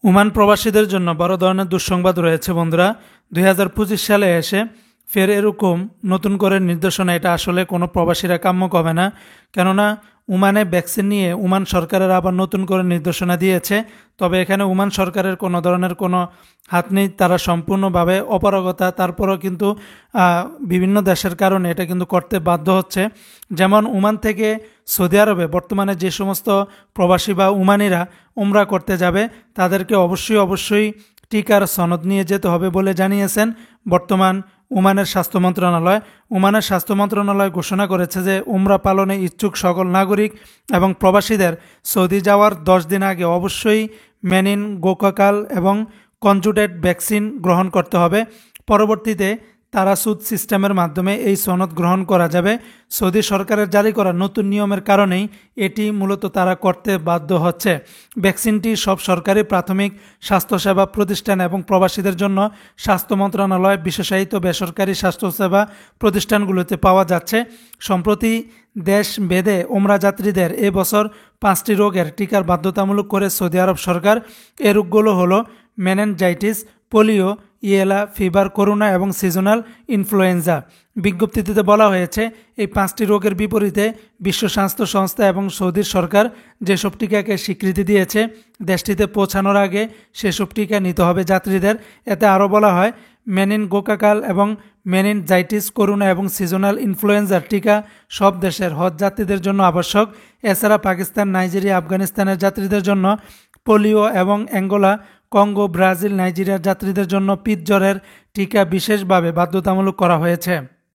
Oman প্রবাসীদের জন্য বড় ধরনের দুঃসংবাদ রয়েছে বন্ধুরা। 2025 সালে এসে ফের এরকম নতুন করে নির্দেশনা, এটা আসলে কোনো প্রবাসীরা কাম্য হবে না। কেননা ওমানে ভ্যাকসিন নিয়ে ওমান সরকারের আবার নতুন করে নির্দেশনা দিয়েছে। তবে এখানে ওমান সরকারের কোনো ধরনের কোনো হাত নেই, তারা সম্পূর্ণভাবে অপারগতা। তারপরও কিন্তু বিভিন্ন দেশের কারণে এটা কিন্তু করতে বাধ্য হচ্ছে। যেমন ওমান থেকে সৌদি আরবে বর্তমানে যে সমস্ত প্রবাসী বা ওমানিরা উমরা করতে যাবে তাদেরকে অবশ্যই টিকার সনদ নিয়ে যেতে হবে বলে জানিয়েছেন বর্তমান ওমানের স্বাস্থ্য মন্ত্রণালয়। ওমানের স্বাস্থ্য মন্ত্রণালয় ঘোষণা করেছে যে উমরা পালনে ইচ্ছুক সকল নাগরিক এবং প্রবাসীদের সৌদি যাওয়ার 10 দিন আগে অবশ্যই মেনিনগোককাল এবং কনজুগেট ভ্যাকসিন গ্রহণ করতে হবে। পরবর্তীতে তারাসুদ সিস্টেমের মাধ্যমে এই সনদ গ্রহণ করা যাবে। সৌদি সরকারের জারি করা নতুন নিয়মের কারণেই এটি মূলত তারা করতে বাধ্য হচ্ছে। ভ্যাকসিনটি সব সরকারি প্রাথমিক স্বাস্থ্যসেবা প্রতিষ্ঠান এবং প্রবাসীদের জন্য স্বাস্থ্য মন্ত্রণালয় বিশেষায়িত বেসরকারি স্বাস্থ্যসেবা প্রতিষ্ঠানগুলোতে পাওয়া যাচ্ছে। সম্প্রতি দেশ ভেদে ওমরা যাত্রীদের এ বছর 5টি রোগের টিকার বাধ্যতামূলক করে সৌদি আরব সরকার। এ রোগগুলো হলো মেনিনজাইটিস, পোলিও, ইয়েলা ফিভার, করোনা এবং সিজনাল ইনফ্লুয়েঞ্জা। বিজ্ঞপ্তিতে বলা হয়েছে এই 5টি রোগের বিপরীতে বিশ্ব স্বাস্থ্য সংস্থা এবং সৌদির সরকার যেসব টিকাকে স্বীকৃতি দিয়েছে, দেশটিতে পৌঁছানোর আগে সেসব টিকা নিতে হবে যাত্রীদের। এতে আরও বলা হয় মেনিনগোককাল এবং মেনিনজাইটিস, করোনা এবং সিজনাল ইনফ্লুয়েঞ্জার টিকা সব দেশের হজ যাত্রীদের জন্য আবশ্যক। এছাড়া পাকিস্তান, নাইজেরিয়া, আফগানিস্তানের যাত্রীদের জন্য পোলিও এবং অ্যাঙ্গোলা, কঙ্গো, ব্রাজিল, নাইজেরিয়ার যাত্রীদের জন্য পিত জ্বরের টিকা বিশেষভাবে বাধ্যতামূলক করা হয়েছে।